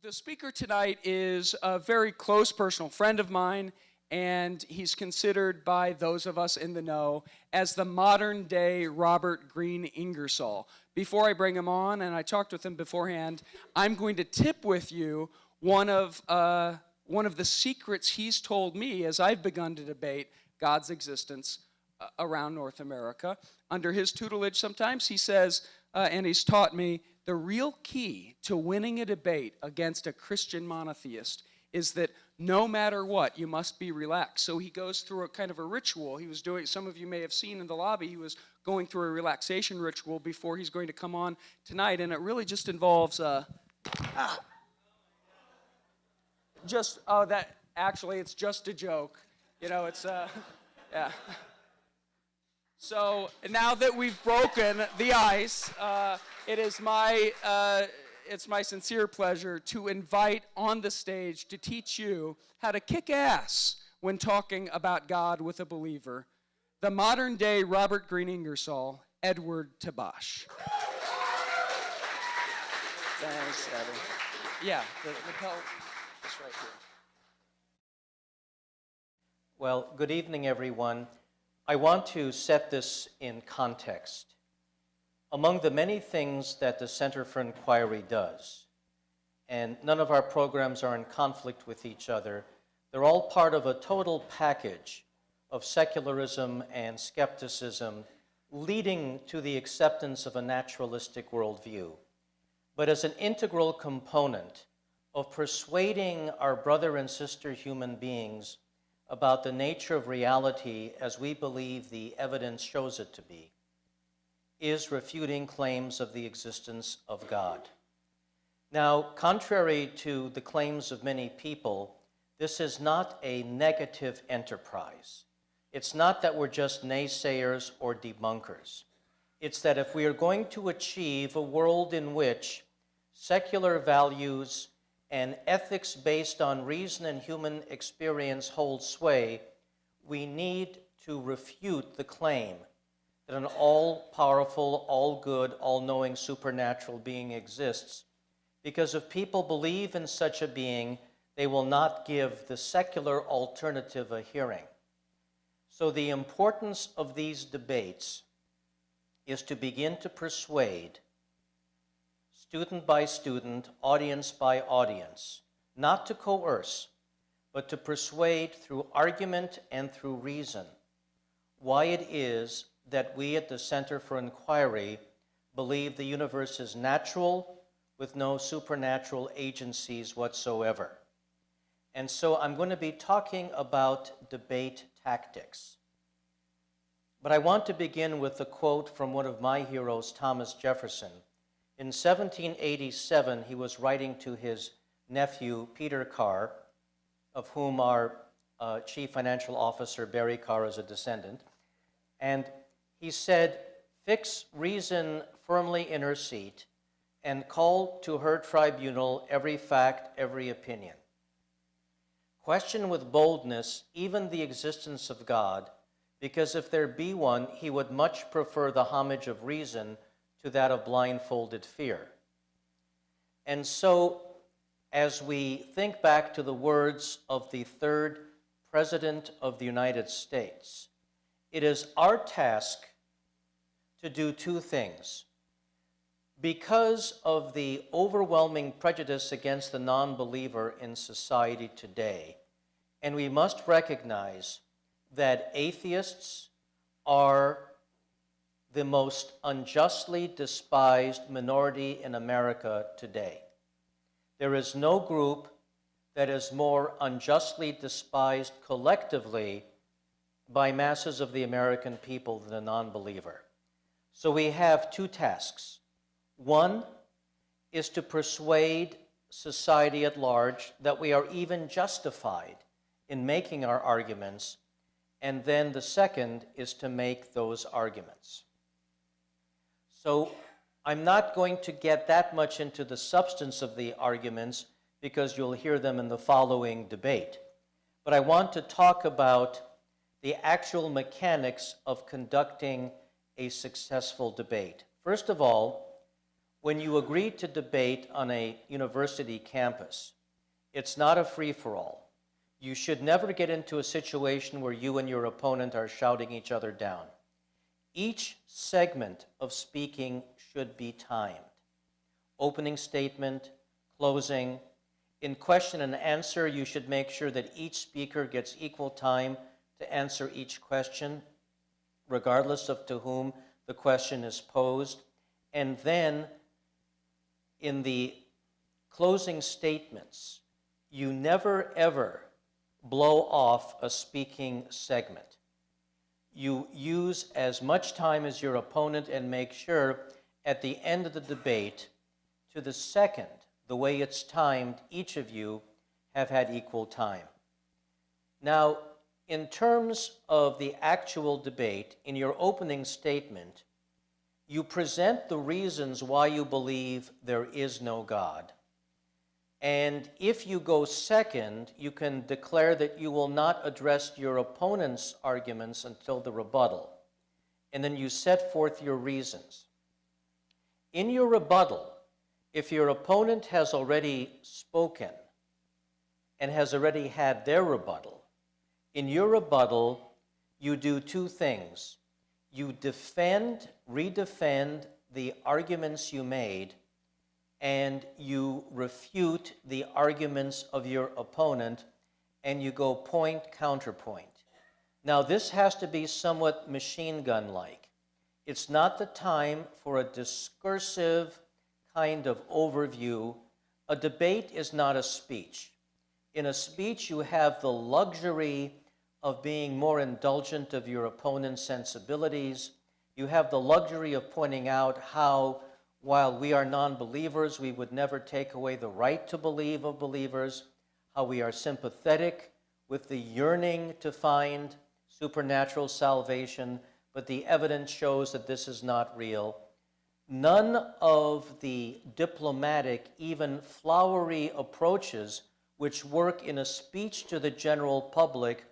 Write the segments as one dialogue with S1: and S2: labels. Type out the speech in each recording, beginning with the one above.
S1: The speaker tonight is a very close personal friend of mine, and he's considered by those of us in the know as the modern-day Robert Greene Ingersoll. Before I bring him on, and I talked with him beforehand, I'm going to tip with you one of the secrets he's told me as I've begun to debate God's existence around North America. Under his tutelage sometimes, he says, and he's taught me, the real key to winning a debate against a Christian monotheist is that no matter what, you must be relaxed. So he goes through a kind of a ritual. He was doing, some of you may have seen in the lobby, he was going through a relaxation ritual before he's going to come on tonight, and it really just involves, actually, it's just a joke. You know, it's, yeah. So now that we've broken the ice, it's my sincere pleasure to invite on the stage to teach you how to kick ass when talking about God with a believer, the modern-day Robert Greene Ingersoll, Edward Tabash. Thanks, Eddie. Yeah, the lapel is right here.
S2: Well, good evening, everyone. I want to set this in context. Among the many things that the Center for Inquiry does, and none of our programs are in conflict with each other, they're all part of a total package of secularism and skepticism leading to the acceptance of a naturalistic worldview. But as an integral component of persuading our brother and sister human beings about the nature of reality as we believe the evidence shows it to be, is refuting claims of the existence of God. Now, contrary to the claims of many people, this is not a negative enterprise. It's not that we're just naysayers or debunkers. It's that if we are going to achieve a world in which secular values and ethics based on reason and human experience hold sway, we need to refute the claim that an all-powerful, all-good, all-knowing supernatural being exists. Because if people believe in such a being, they will not give the secular alternative a hearing. So the importance of these debates is to begin to persuade student by student, audience by audience, not to coerce, but to persuade through argument and through reason why it is that we at the Center for Inquiry believe the universe is natural with no supernatural agencies whatsoever. And so I'm going to be talking about debate tactics. But I want to begin with a quote from one of my heroes, Thomas Jefferson. In 1787, he was writing to his nephew, Peter Carr, of whom our chief financial officer, Barry Carr, is a descendant. And he said, "Fix reason firmly in her seat and call to her tribunal every fact, every opinion. Question with boldness even the existence of God, because if there be one, he would much prefer the homage of reason to that of blindfolded fear." And so, as we think back to the words of the third President of the United States, it is our task to do two things. Because of the overwhelming prejudice against the non-believer in society today, and we must recognize that atheists are the most unjustly despised minority in America today. There is no group that is more unjustly despised collectively by masses of the American people than a non-believer. So we have two tasks. One is to persuade society at large that we are even justified in making our arguments, and then the second is to make those arguments. So I'm not going to get that much into the substance of the arguments because you'll hear them in the following debate. But I want to talk about the actual mechanics of conducting a successful debate. First of all, when you agree to debate on a university campus, it's not a free-for-all. You should never get into a situation where you and your opponent are shouting each other down. Each segment of speaking should be timed. Opening statement, closing. In question and answer, you should make sure that each speaker gets equal time to answer each question, regardless of to whom the question is posed. And then, in the closing statements, you never ever blow off a speaking segment. You use as much time as your opponent and make sure at the end of the debate, to the second, the way it's timed, each of you have had equal time. Now, in terms of the actual debate, in your opening statement, you present the reasons why you believe there is no God. And if you go second, you can declare that you will not address your opponent's arguments until the rebuttal. And then you set forth your reasons. In your rebuttal, if your opponent has already spoken and has already had their rebuttal, in your rebuttal, you do two things. You defend, redefend the arguments you made, and you refute the arguments of your opponent, and you go point, counterpoint. Now, this has to be somewhat machine gun-like. It's not the time for a discursive kind of overview. A debate is not a speech. In a speech, you have the luxury of being more indulgent of your opponent's sensibilities. You have the luxury of pointing out how, while we are non-believers, we would never take away the right to believe of believers, how we are sympathetic with the yearning to find supernatural salvation, but the evidence shows that this is not real. None of the diplomatic, even flowery approaches which work in a speech to the general public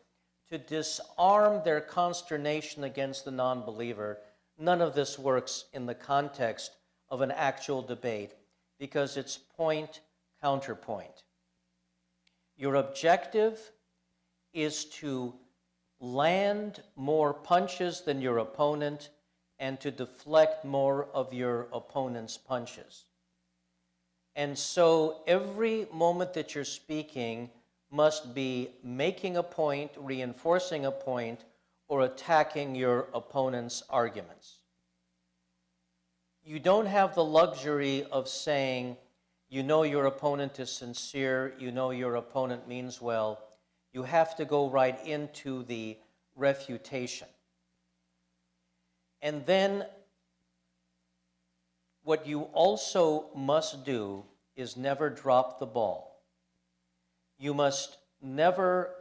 S2: to disarm their consternation against the non-believer, none of this works in the context of an actual debate because it's point, counterpoint. Your objective is to land more punches than your opponent and to deflect more of your opponent's punches. And so every moment that you're speaking must be making a point, reinforcing a point, or attacking your opponent's arguments. You don't have the luxury of saying, you know your opponent is sincere, you know your opponent means well. You have to go right into the refutation. And then what you also must do is never drop the ball. You must never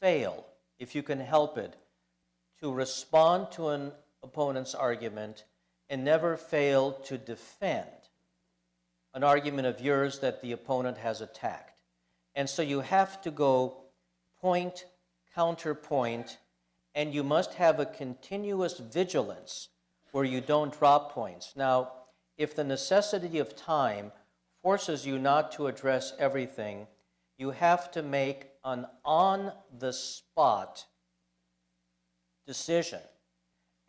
S2: fail, if you can help it, to respond to an opponent's argument and never fail to defend an argument of yours that the opponent has attacked. And so you have to go point, counterpoint, and you must have a continuous vigilance where you don't drop points. Now, if the necessity of time forces you not to address everything, you have to make an on-the-spot decision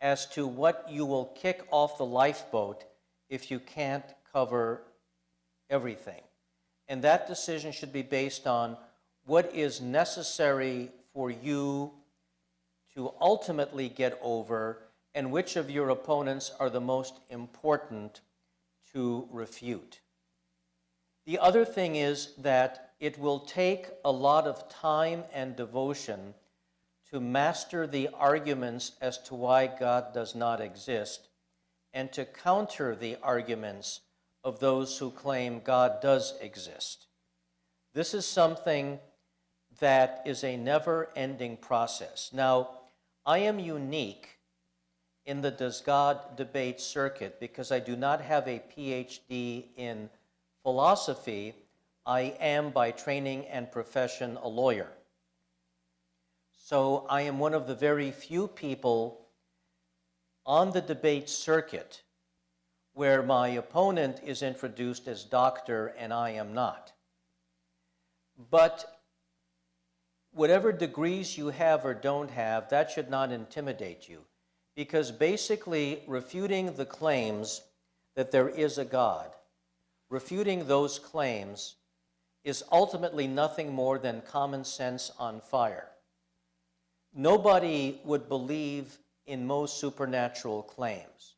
S2: as to what you will kick off the lifeboat if you can't cover everything. And that decision should be based on what is necessary for you to ultimately get over and which of your opponents are the most important to refute. The other thing is that it will take a lot of time and devotion to master the arguments as to why God does not exist and to counter the arguments of those who claim God does exist. This is something that is a never-ending process. Now, I am unique in the Does God debate circuit because I do not have a PhD in philosophy. I am by training and profession a lawyer. So I am one of the very few people on the debate circuit where my opponent is introduced as doctor and I am not. But whatever degrees you have or don't have, that should not intimidate you, because basically refuting the claims that there is a God, refuting those claims is ultimately nothing more than common sense on fire. Nobody would believe in most supernatural claims.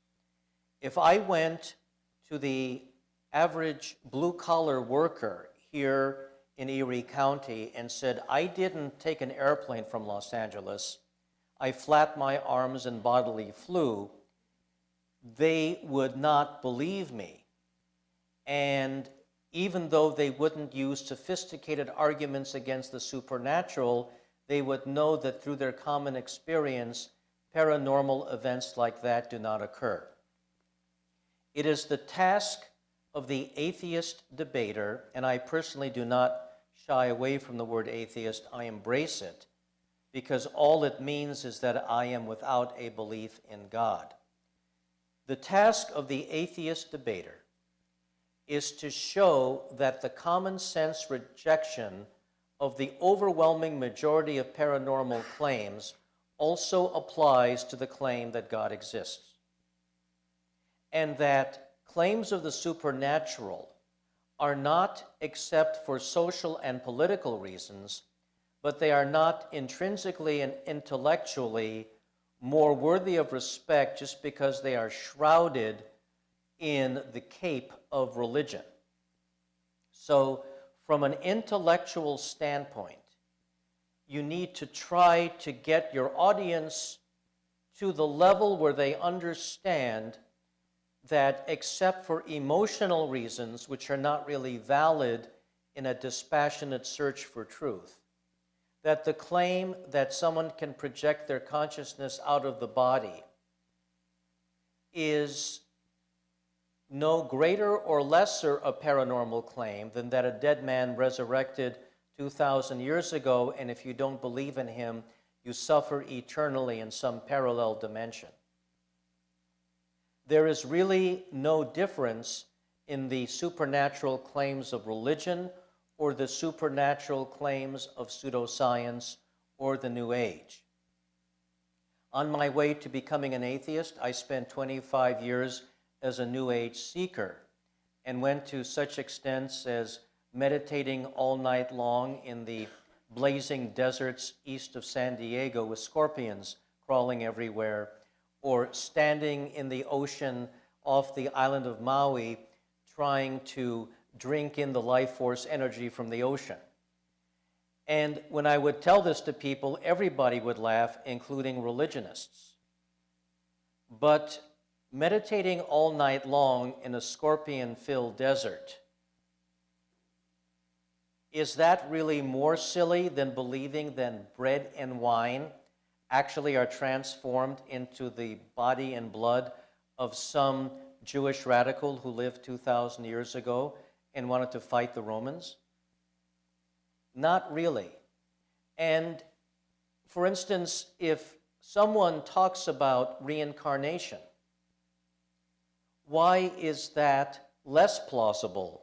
S2: If I went to the average blue-collar worker here in Erie County and said, I didn't take an airplane from Los Angeles, I flapped my arms and bodily flew, they would not believe me. And even though they wouldn't use sophisticated arguments against the supernatural, they would know that through their common experience, paranormal events like that do not occur. It is the task of the atheist debater, and I personally do not shy away from the word atheist, I embrace it, because all it means is that I am without a belief in God. The task of the atheist debater is to show that the common sense rejection of the overwhelming majority of paranormal claims also applies to the claim that God exists, and that claims of the supernatural are not except for social and political reasons, but they are not intrinsically and intellectually more worthy of respect just because they are shrouded in the cape of religion. So, from an intellectual standpoint, you need to try to get your audience to the level where they understand that except for emotional reasons, which are not really valid in a dispassionate search for truth, that the claim that someone can project their consciousness out of the body is no greater or lesser a paranormal claim than that a dead man resurrected 2,000 years ago, and if you don't believe in him, you suffer eternally in some parallel dimension. There is really no difference in the supernatural claims of religion or the supernatural claims of pseudoscience or the New Age. On my way to becoming an atheist, I spent 25 years as a New Age seeker and went to such extents as meditating all night long in the blazing deserts east of San Diego with scorpions crawling everywhere, or standing in the ocean off the island of Maui trying to drink in the life force energy from the ocean. And when I would tell this to people, everybody would laugh, including religionists. But meditating all night long in a scorpion-filled desert, is that really more silly than believing that bread and wine actually are transformed into the body and blood of some Jewish radical who lived 2,000 years ago and wanted to fight the Romans? Not really. And for instance, if someone talks about reincarnation, why is that less plausible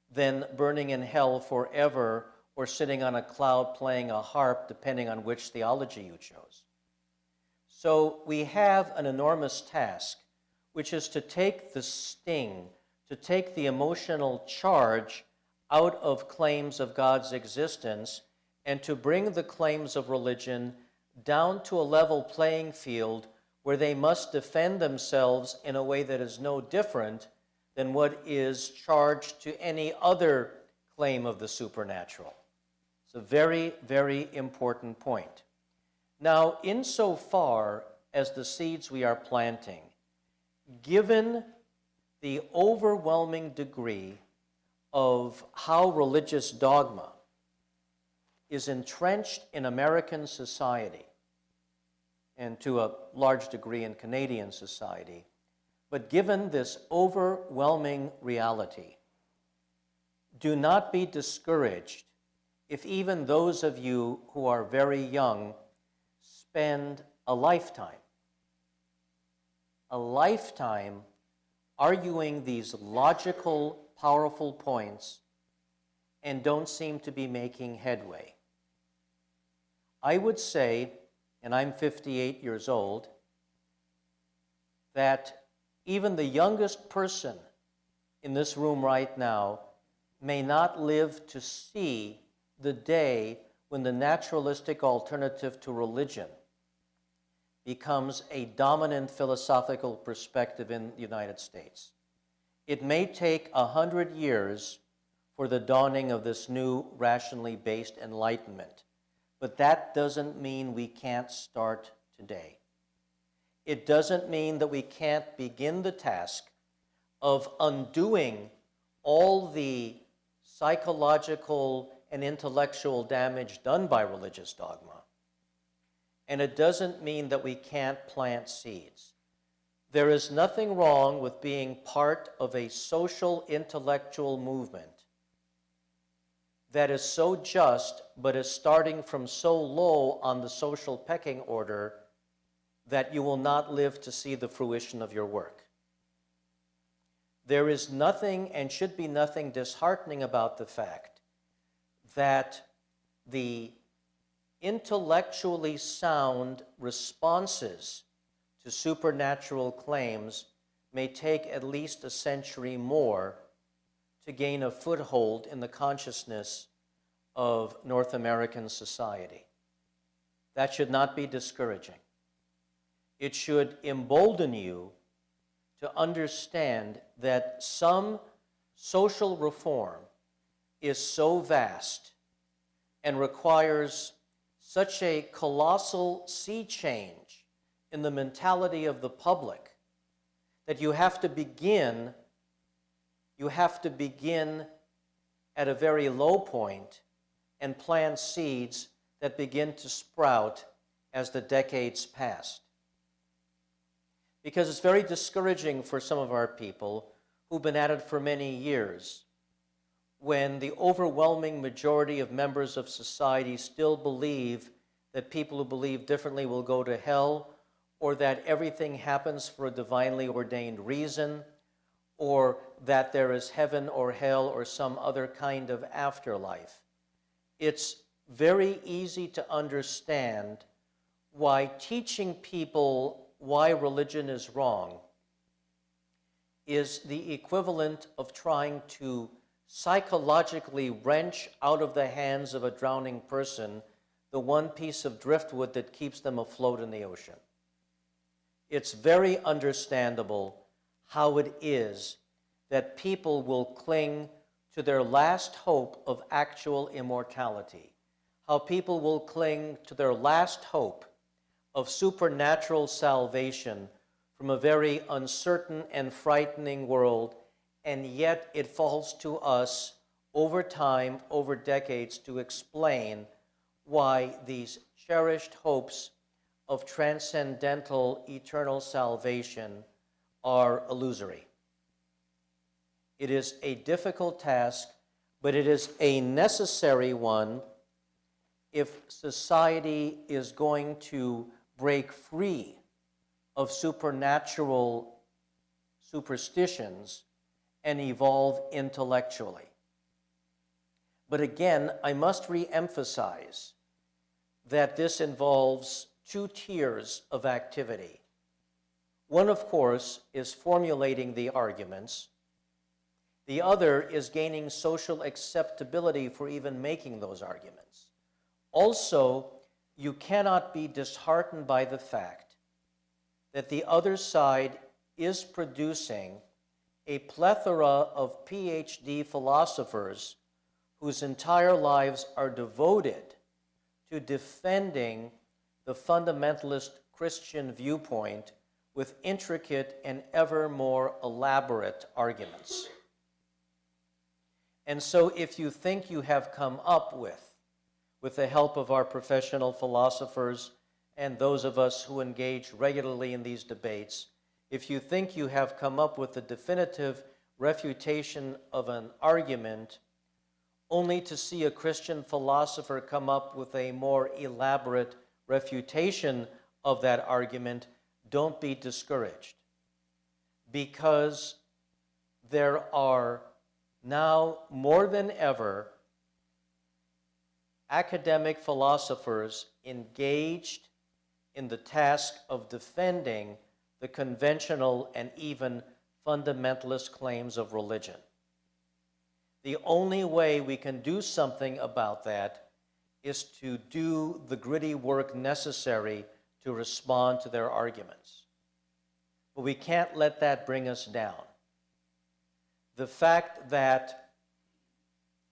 S2: than burning in hell forever or sitting on a cloud playing a harp, depending on which theology you chose? So we have an enormous task, which is to take the sting, to take the emotional charge out of claims of God's existence and to bring the claims of religion down to a level playing field where they must defend themselves in a way that is no different than what is charged to any other claim of the supernatural. It's a very, very important point. Now, insofar as the seeds we are planting, given the overwhelming degree of how religious dogma is entrenched in American society, and to a large degree in Canadian society, but given this overwhelming reality, do not be discouraged if even those of you who are very young spend a lifetime arguing these logical, powerful points and don't seem to be making headway. I would say, and I'm 58 years old, that even the youngest person in this room right now may not live to see the day when the naturalistic alternative to religion becomes a dominant philosophical perspective in the United States. It may take 100 years for the dawning of this new rationally based enlightenment, but that doesn't mean we can't start today. It doesn't mean that we can't begin the task of undoing all the psychological and intellectual damage done by religious dogma. And it doesn't mean that we can't plant seeds. There is nothing wrong with being part of a social intellectual movement that is so just, but is starting from so low on the social pecking order that you will not live to see the fruition of your work. There is nothing and should be nothing disheartening about the fact that the intellectually sound responses to supernatural claims may take at least a century more to gain a foothold in the consciousness of North American society. That should not be discouraging. It should embolden you to understand that some social reform is so vast and requires such a colossal sea change in the mentality of the public that you have to begin at a very low point and plant seeds that begin to sprout as the decades pass. Because it's very discouraging for some of our people who've been at it for many years when the overwhelming majority of members of society still believe that people who believe differently will go to hell, or that everything happens for a divinely ordained reason, or that there is heaven or hell or some other kind of afterlife. It's very easy to understand why teaching people why religion is wrong is the equivalent of trying to psychologically wrench out of the hands of a drowning person the one piece of driftwood that keeps them afloat in the ocean. It's very understandable how it is that people will cling to their last hope of actual immortality, how people will cling to their last hope of supernatural salvation from a very uncertain and frightening world, and yet it falls to us over time, over decades, to explain why these cherished hopes of transcendental eternal salvation are illusory. It is a difficult task, but it is a necessary one if society is going to break free of supernatural superstitions and evolve intellectually. But again, I must re-emphasize that this involves two tiers of activity. One, of course, is formulating the arguments. The other is gaining social acceptability for even making those arguments. Also, you cannot be disheartened by the fact that the other side is producing a plethora of PhD philosophers whose entire lives are devoted to defending the fundamentalist Christian viewpoint with intricate and ever more elaborate arguments. And so if you think you have come up with the help of our professional philosophers and those of us who engage regularly in these debates, if you think you have come up with the definitive refutation of an argument, only to see a Christian philosopher come up with a more elaborate refutation of that argument, don't be discouraged. Because there are now more than ever academic philosophers engaged in the task of defending the conventional and even fundamentalist claims of religion. The only way we can do something about that is to do the gritty work necessary to respond to their arguments. But we can't let that bring us down. The fact that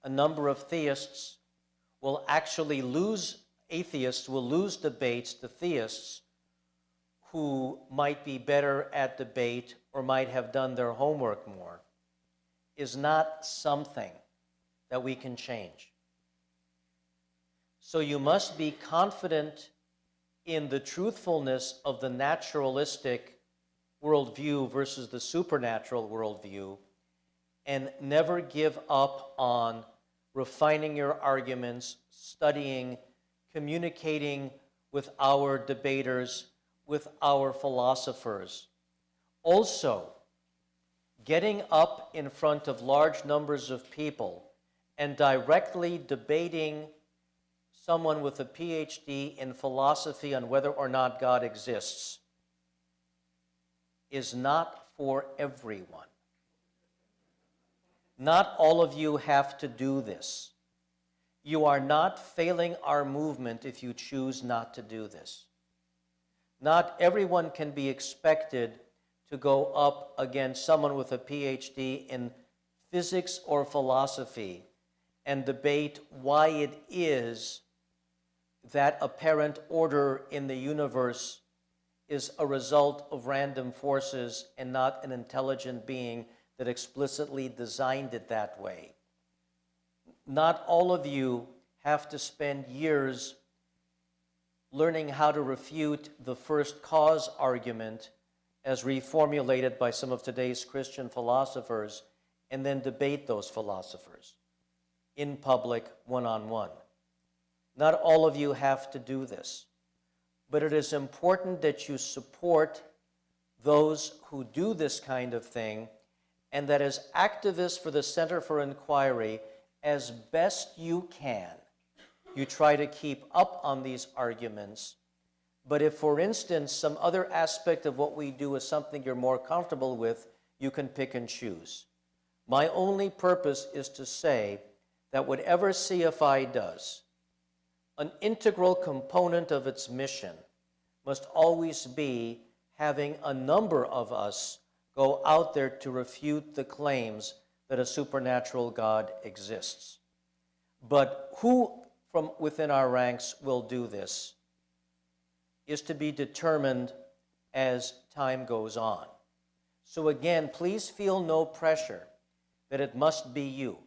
S2: a number of theists will actually lose, atheists will lose debates to theists who might be better at debate or might have done their homework more, is not something that we can change. So you must be confident in the truthfulness of the naturalistic worldview versus the supernatural worldview, and never give up on refining your arguments, studying, communicating with our debaters, with our philosophers. Also, getting up in front of large numbers of people and directly debating someone with a PhD in philosophy on whether or not God exists is not for everyone. Not all of you have to do this. You are not failing our movement if you choose not to do this. Not everyone can be expected to go up against someone with a PhD in physics or philosophy and debate why it is that apparent order in the universe is a result of random forces and not an intelligent being that explicitly designed it that way. Not all of you have to spend years learning how to refute the first cause argument as reformulated by some of today's Christian philosophers and then debate those philosophers in public, one-on-one. Not all of you have to do this, but it is important that you support those who do this kind of thing, and that as activists for the Center for Inquiry, as best you can, you try to keep up on these arguments. But if, for instance, some other aspect of what we do is something you're more comfortable with, you can pick and choose. My only purpose is to say that whatever CFI does, an integral component of its mission must always be having a number of us go out there to refute the claims that a supernatural God exists. But who from within our ranks will do this is to be determined as time goes on. So again, please feel no pressure that it must be you.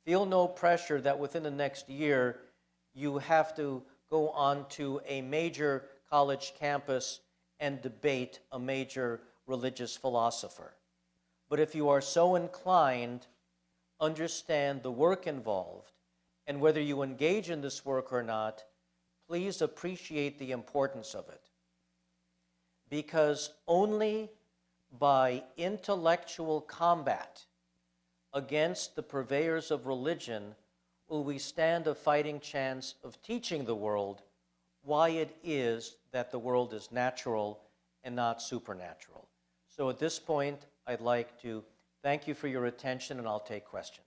S2: Feel no pressure that within the next year you have to go on to a major college campus and debate a major religious philosopher. But if you are so inclined, understand the work involved, and whether you engage in this work or not, please appreciate the importance of it. Because only by intellectual combat against the purveyors of religion will we stand a fighting chance of teaching the world why it is that the world is natural and not supernatural. So at this point, I'd like to thank you for your attention, and I'll take questions.